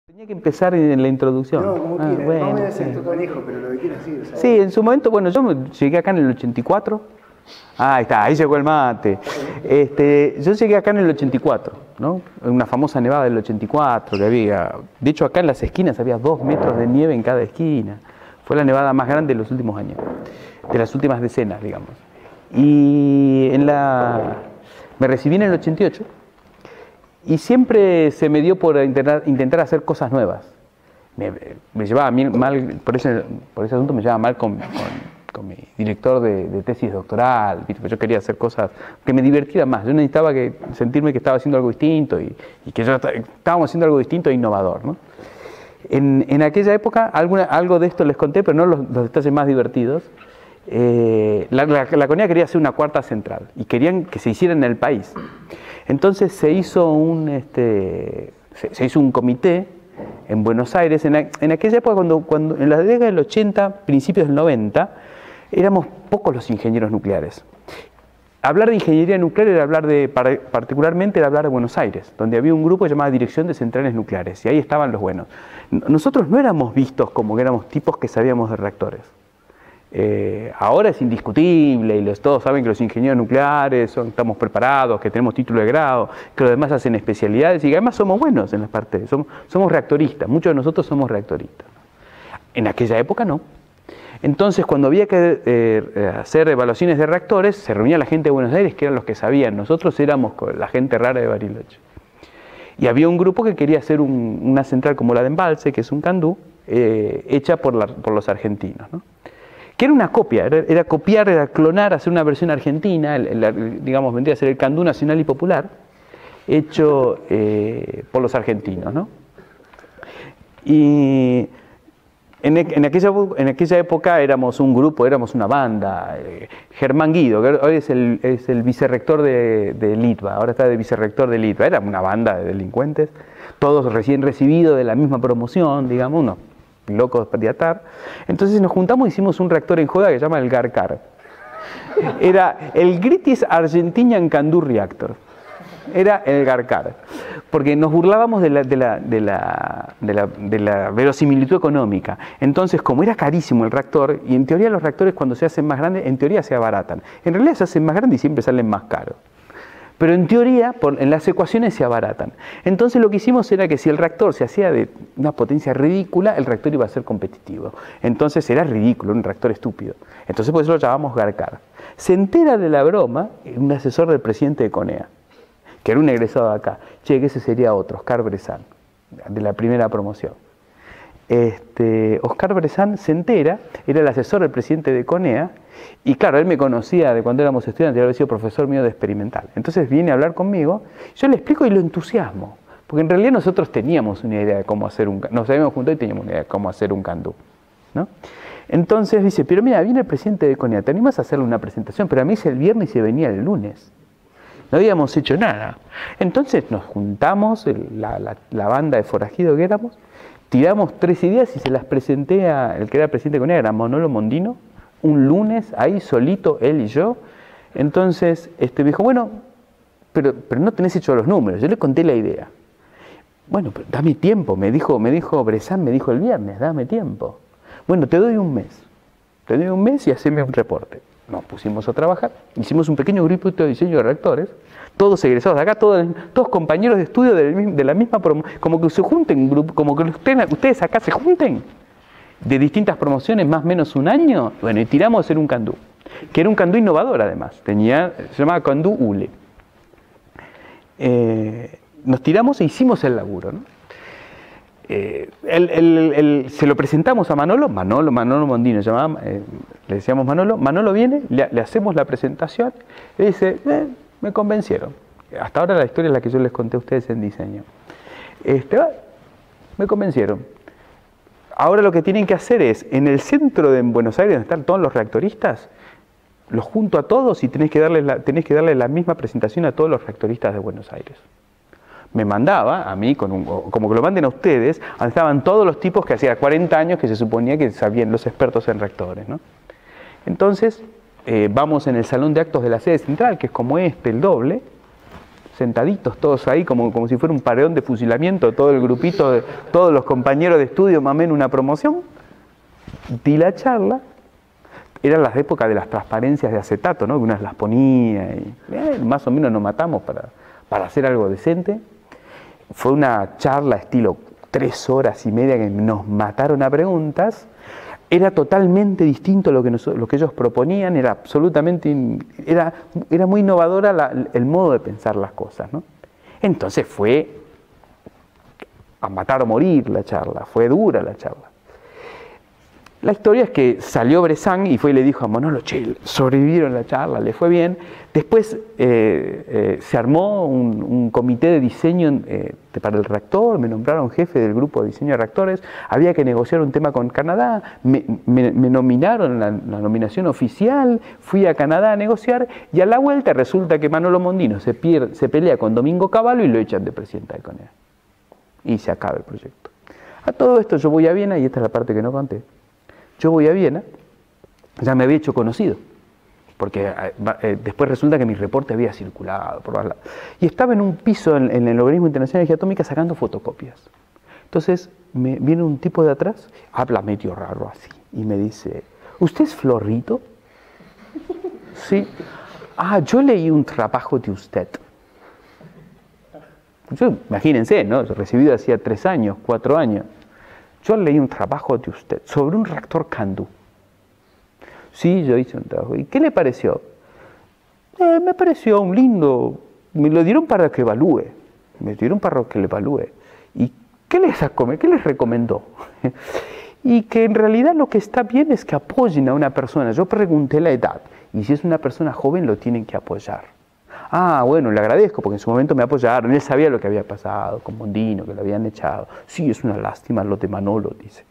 Tenía que empezar en la introducción. No, como quieras. Bueno, No me des sí. esto canijo, pero lo que quieras decir. ¿Sabes? Sí, en su momento, bueno, llegué acá en el 84. Ah, ahí está, ahí llegó el mate. Yo llegué acá en el 84, ¿no? Una famosa nevada del 84 que había. De hecho, acá en las esquinas había 2 metros de nieve en cada esquina. Fue la nevada más grande de los últimos años, de las últimas decenas, digamos. Y me recibí en el 88 y siempre se me dio por intentar hacer cosas nuevas. Me llevaba mal, por ese asunto me llevaba mal con mi director de tesis doctoral. Yo quería hacer cosas que me divertieran más. Yo necesitaba sentirme que estaba haciendo algo distinto y que estábamos haciendo algo distinto e innovador, ¿no? En aquella época, algo de esto les conté, pero no los detalles más divertidos. La CONEA quería hacer una cuarta central y querían que se hiciera en el país. Entonces se hizo un comité en Buenos Aires. En aquella época, cuando en la década del 80, principios del 90, éramos pocos los ingenieros nucleares. Hablar de ingeniería nuclear era particularmente era hablar de Buenos Aires, donde había un grupo llamado Dirección de Centrales Nucleares, y ahí estaban los buenos. Nosotros no éramos vistos como que éramos tipos que sabíamos de reactores. Ahora es indiscutible y todos saben que los ingenieros nucleares estamos preparados, que tenemos título de grado, que los demás hacen especialidades y que además somos buenos en las partes, somos reactoristas, muchos de nosotros somos reactoristas. En aquella época no. Entonces, cuando había que hacer evaluaciones de reactores, se reunía la gente de Buenos Aires, que eran los que sabían. Nosotros éramos la gente rara de Bariloche. Y había un grupo que quería hacer una central como la de Embalse, que es un CANDU, hecha por los argentinos, ¿no? Que era una copia, era copiar, era clonar, hacer una versión argentina, digamos, vendría a ser el CANDU Nacional y Popular, hecho por los argentinos, ¿no? Y en aquella época éramos un grupo, éramos una banda. Germán Guido, que hoy es el vicerrector de Litva, ahora está de vicerrector de Litva. Era una banda de delincuentes, todos recién recibidos de la misma promoción, digamos, unos locos para atar. Entonces nos juntamos y hicimos un reactor en joda que se llama el GARCAR. Era el Gritis Argentinian CANDU Reactor. Era el GARCAR, porque nos burlábamos de la verosimilitud económica. Entonces, como era carísimo el reactor, y en teoría los reactores cuando se hacen más grandes, en teoría se abaratan. En realidad se hacen más grandes y siempre salen más caros. Pero en teoría, en las ecuaciones se abaratan. Entonces lo que hicimos era que si el reactor se hacía de una potencia ridícula, el reactor iba a ser competitivo. Entonces era ridículo, un reactor estúpido. Entonces por eso lo llamamos GARCAR. Se entera de la broma un asesor del presidente de CONEA, que era un egresado de acá. Che, que ese sería otro, Oscar Bressan, de la primera promoción. Oscar Bressan se entera, era el asesor del presidente de CONEA, y claro, él me conocía de cuando éramos estudiantes, había sido profesor mío de experimental. Entonces viene a hablar conmigo, yo le explico y lo entusiasmo, porque en realidad nosotros teníamos una idea de cómo hacer nos habíamos juntado y teníamos una idea de cómo hacer un CANDU, ¿no? Entonces dice, pero mira, viene el presidente de CONEA, te animas a hacerle una presentación, pero a mí es el viernes y se venía el lunes. No habíamos hecho nada. Entonces nos juntamos, la banda de forajidos que éramos, tiramos 3 ideas y se las presenté el que era el presidente de CONEA, era Manolo Mondino, un lunes, ahí solito, él y yo. Entonces me dijo, bueno, pero no tenés hecho los números. Yo le conté la idea. Bueno, pero dame tiempo, me dijo Bressan, me dijo el viernes, dame tiempo. Bueno, te doy un mes y haceme un reporte. Nos pusimos a trabajar, hicimos un pequeño grupo de diseño de reactores, todos egresados de acá, todos compañeros de estudio de la misma promoción, como que se junten, como que ustedes acá se junten, de distintas promociones, más o menos un año, bueno, y tiramos a hacer un CANDU, que era un CANDU innovador además, se llamaba CANDU ULE. Nos tiramos e hicimos el laburo, ¿no? Se lo presentamos a Manolo Mondino, le decíamos Manolo viene, le hacemos la presentación, y dice, me convencieron. Hasta ahora la historia es la que yo les conté a ustedes en diseño. Me convencieron. Ahora lo que tienen que hacer es, en el centro de Buenos Aires, donde están todos los reactoristas, los junto a todos y tenés que darle la misma presentación a todos los reactoristas de Buenos Aires. Me mandaba a mí, como que lo manden a ustedes, donde estaban todos los tipos que hacía 40 años que se suponía que sabían los expertos en reactores, ¿no? Entonces, vamos en el salón de actos de la sede central, que es como el doble, sentaditos todos ahí, como si fuera un paredón de fusilamiento, todo el grupito, todos los compañeros de estudio, más o menos una promoción. Di la charla. Eran las épocas de las transparencias de acetato, ¿no? Que unas las ponía y más o menos nos matamos para hacer algo decente. Fue una charla estilo 3 horas y media que nos mataron a preguntas. Era totalmente distinto lo que ellos proponían, era absolutamente, era muy innovadora el modo de pensar las cosas, ¿no? Entonces fue a matar o morir la charla, fue dura la charla. La historia es que salió Bressan y fue y le dijo a Manolo, che, sobrevivieron la charla, le fue bien. Después se armó un comité de diseño para el reactor, me nombraron jefe del grupo de diseño de reactores, había que negociar un tema con Canadá, me nominaron la nominación oficial, fui a Canadá a negociar y a la vuelta resulta que Manolo Mondino se pelea con Domingo Cavallo y lo echan de presidenta de CONEA. Y se acaba el proyecto. A todo esto yo voy a Viena, y esta es la parte que no conté. Yo voy a Viena, ya me había hecho conocido, porque después resulta que mi reporte había circulado por todos lados. Y estaba en un piso en el Organismo Internacional de Energía Atómica sacando fotocopias. Entonces viene un tipo de atrás, habla medio raro así, y me dice, ¿usted es Florito? Sí. Ah, yo leí un trabajo de usted. Yo, imagínense, ¿no? Recibido hacía 3 años, 4 años. Yo leí un trabajo de usted sobre un reactor CANDU. Sí, yo hice un trabajo. ¿Y qué le pareció? Me pareció un lindo... Me lo dieron para que evalúe. Me dieron para que le evalúe. ¿Y qué les recomendó? Y que en realidad lo que está bien es que apoyen a una persona. Yo pregunté la edad. Y si es una persona joven, lo tienen que apoyar. Ah, bueno, le agradezco porque en su momento me apoyaron. Él sabía lo que había pasado con Mondino, que lo habían echado. Sí, es una lástima lo de Manolo, dice.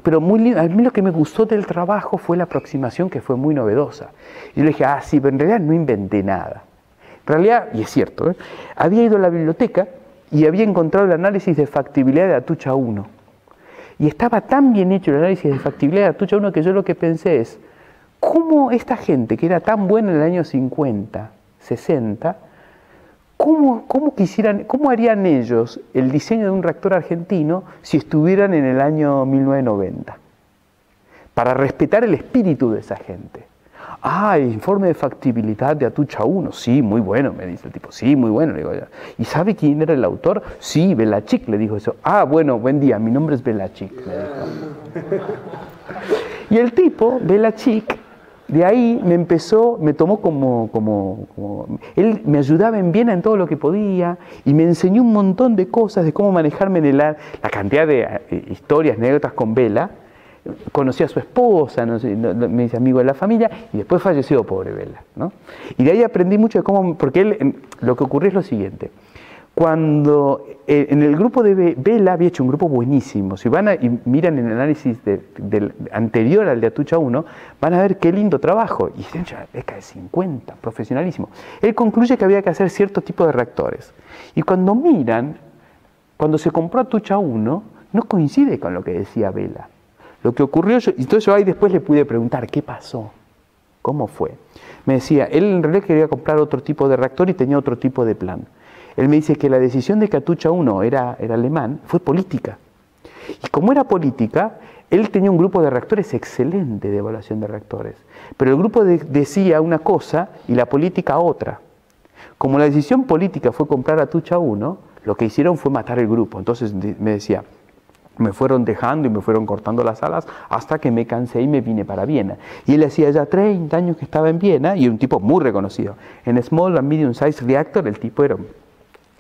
Pero muy lindo. A mí lo que me gustó del trabajo fue la aproximación, que fue muy novedosa. Y yo le dije, sí, pero en realidad no inventé nada. En realidad, y es cierto, había ido a la biblioteca y había encontrado el análisis de factibilidad de Atucha 1. Y estaba tan bien hecho el análisis de factibilidad de Atucha 1 que yo lo que pensé es, ¿cómo esta gente que era tan buena en el año 50, 60, cómo harían ellos el diseño de un reactor argentino si estuvieran en el año 1990? Para respetar el espíritu de esa gente. Ah, el informe de factibilidad de Atucha 1. Sí, muy bueno, me dice el tipo. Sí, muy bueno, le digo yo. ¿Y sabe quién era el autor? Sí, Belachik, le dijo eso. Ah, bueno, buen día, mi nombre es Belachik, me dijo. Y el tipo, Belachik, de ahí me tomó como... Él me ayudaba en Viena en todo lo que podía y me enseñó un montón de cosas de cómo manejarme en la cantidad de historias, anécdotas con Bela. Conocí a su esposa, me hice amigo de la familia y después falleció, pobre Bela, ¿no? Y de ahí aprendí mucho de cómo... Porque lo que ocurrió es lo siguiente. Cuando en el grupo de Bela había hecho un grupo buenísimo, si van y miran en el análisis anterior al de Atucha 1, van a ver qué lindo trabajo, y es de 50, profesionalísimo. Él concluye que había que hacer cierto tipo de reactores, y cuando miran, cuando se compró Atucha 1, no coincide con lo que decía Bela. Lo que ocurrió, entonces yo ahí después le pude preguntar, ¿qué pasó? ¿Cómo fue? Me decía, él en realidad quería comprar otro tipo de reactor y tenía otro tipo de plan. Él me dice que la decisión de que Atucha 1 era alemán fue política. Y como era política, él tenía un grupo de reactores excelente de evaluación de reactores. Pero el grupo decía una cosa y la política otra. Como la decisión política fue comprar Atucha 1, lo que hicieron fue matar el grupo. Entonces me decía, me fueron dejando y me fueron cortando las alas hasta que me cansé y me vine para Viena. Y él hacía ya 30 años que estaba en Viena y un tipo muy reconocido. En Small and Medium Size Reactor el tipo era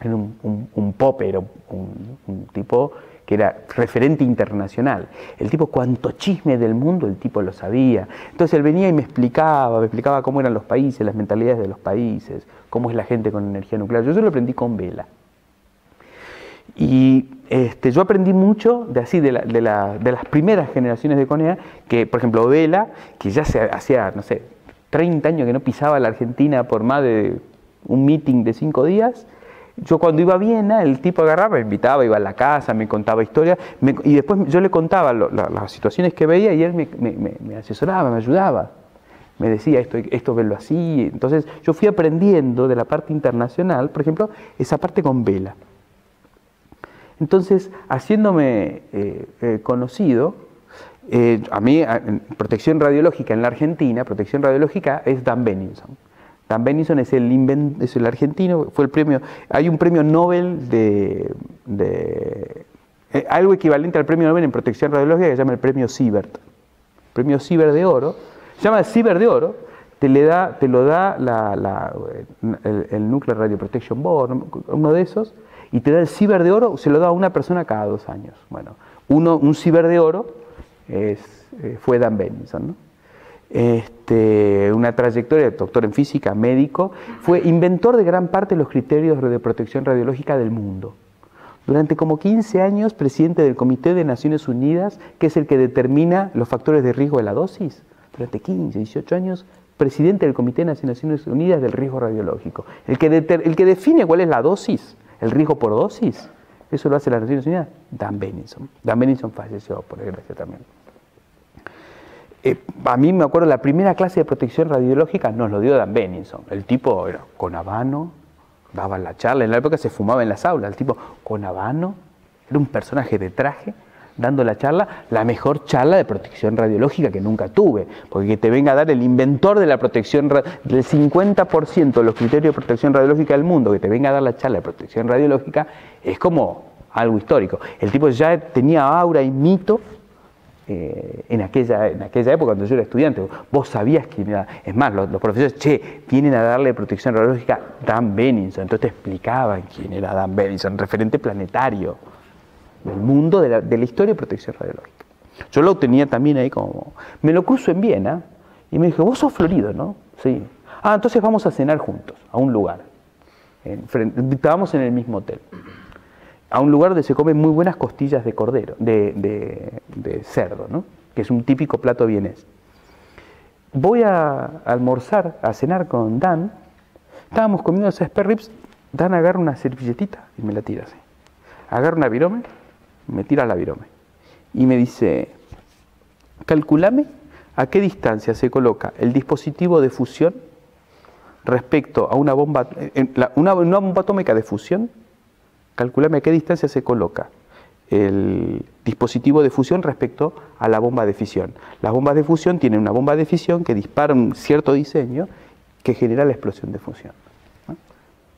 un popper, un tipo que era referente internacional. El tipo, cuánto chisme del mundo, el tipo lo sabía. Entonces él venía y me explicaba cómo eran los países, las mentalidades de los países, cómo es la gente con energía nuclear. Yo lo aprendí con Bela. Y yo aprendí mucho de las primeras generaciones de CONEA, que por ejemplo Bela, que ya se hacía, no sé, 30 años que no pisaba la Argentina por más de un meeting de 5 días. Yo cuando iba a Viena, el tipo agarraba, me invitaba, iba a la casa, me contaba historias, y después yo le contaba las situaciones que veía y él me asesoraba, me ayudaba. me decía esto verlo así. Entonces yo fui aprendiendo de la parte internacional, por ejemplo, esa parte con vela. Entonces, haciéndome conocido, a mí, protección radiológica en la Argentina, protección radiológica es Dan Benninson. Dan Benninson es el argentino, fue el premio, hay un premio Nobel algo equivalente al premio Nobel en protección radiológica que se llama el premio Siebert. El premio Siebert de oro, se llama Siebert de oro, te lo da el Nuclear Radio Protection Board, uno de esos, y te da el Siebert de oro, se lo da a una persona cada 2 años. Bueno, un Siebert de oro fue Dan Benninson, ¿no? Una trayectoria, doctor en física, médico, fue inventor de gran parte de los criterios de protección radiológica del mundo. Durante como 15 años, presidente del Comité de Naciones Unidas, que es el que determina los factores de riesgo de la dosis. Durante 15, 18 años, presidente del Comité de Naciones Unidas del riesgo radiológico. El que define cuál es la dosis, el riesgo por dosis, eso lo hace las Naciones Unidas, Dan Benninson. Dan Benninson falleció, por desgracia, también. A mí me acuerdo, la primera clase de protección radiológica nos lo dio Dan Benninson. El tipo era con habano, daba la charla, en la época se fumaba en las aulas, el tipo con habano, era un personaje de traje, dando la charla, la mejor charla de protección radiológica que nunca tuve, porque que te venga a dar el inventor de la protección, del 50% de los criterios de protección radiológica del mundo, que te venga a dar la charla de protección radiológica, es como algo histórico. El tipo ya tenía aura y mito en aquella época, cuando yo era estudiante. Vos sabías quién era. Es más, los profesores, vienen a darle protección radiológica Dan Benninson. Entonces te explicaban quién era Dan Benninson, referente planetario del mundo de la historia de protección radiológica. Yo lo tenía también ahí como... Me lo cruzo en Viena y me dijo, vos sos florido, ¿no? Sí. Ah, entonces vamos a cenar juntos, a un lugar. Estábamos en el mismo hotel. A un lugar donde se comen muy buenas costillas de cordero, de cerdo, ¿no? Que es un típico plato vienés. Voy a almorzar, a cenar con Dan. Estábamos comiendo esas spare ribs. Dan agarra una servilletita y me la tira así. Agarra una virome, me tira la virome. Y me dice, calculame a qué distancia se coloca el dispositivo de fusión respecto a una bomba atómica de fusión. Calculame a qué distancia se coloca el dispositivo de fusión respecto a la bomba de fisión. Las bombas de fusión tienen una bomba de fisión que dispara un cierto diseño que genera la explosión de fusión. ¿No?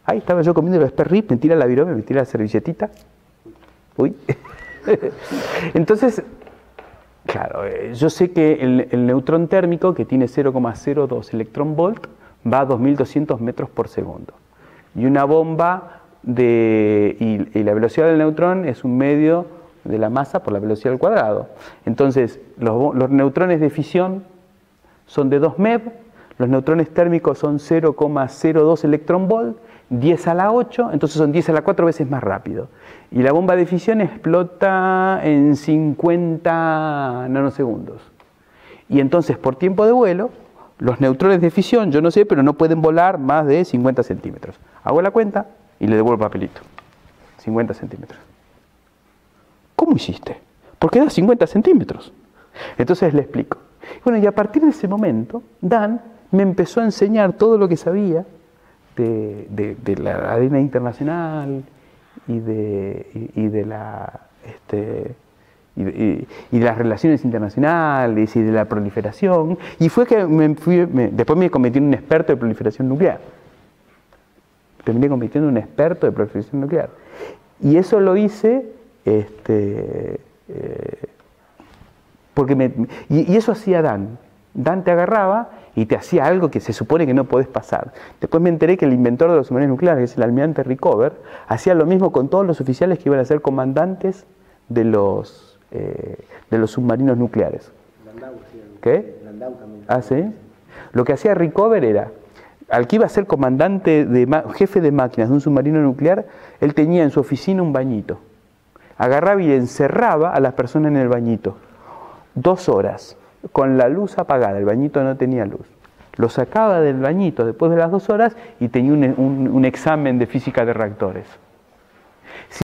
Ahí estaba yo comiendo los spare ribs, me tira la virome, me tira la servilletita. Uy. Entonces, claro, yo sé que el neutrón térmico, que tiene 0,02 electrón volt, va a 2200 metros por segundo. Y una bomba y la velocidad del neutrón es un medio de la masa por la velocidad al cuadrado. Entonces, los neutrones de fisión son de 2 MeV, los neutrones térmicos son 0,02 electrón volt, 10 a la 8, entonces son 10 a la 4 veces más rápido. Y la bomba de fisión explota en 50 nanosegundos. Y entonces, por tiempo de vuelo, los neutrones de fisión, yo no sé, pero no pueden volar más de 50 centímetros. Hago la cuenta y le devuelvo el papelito. 50 centímetros. ¿Cómo hiciste? ¿Por qué da 50 centímetros? Entonces le explico. Bueno, y a partir de ese momento, Dan me empezó a enseñar todo lo que sabía de la arena internacional y de las relaciones internacionales y de la proliferación. Y fue que después me convertí en un experto de proliferación nuclear. Terminé convirtiendo en un experto de proliferación nuclear. Y eso lo hice porque y eso hacía Dan. Dan te agarraba y te hacía algo que se supone que no podés pasar. Después me enteré que el inventor de los submarinos nucleares, que es el almirante Rickover, hacía lo mismo con todos los oficiales que iban a ser comandantes de los submarinos nucleares. Landau, sí, ¿Qué? Landau también. Ah, ¿sí? Lo que hacía Rickover era, al que iba a ser comandante, jefe de máquinas de un submarino nuclear, él tenía en su oficina un bañito. Agarraba y encerraba a las personas en el bañito. 2 horas, con la luz apagada, el bañito no tenía luz. Lo sacaba del bañito después de las 2 horas y tenía un examen de física de reactores.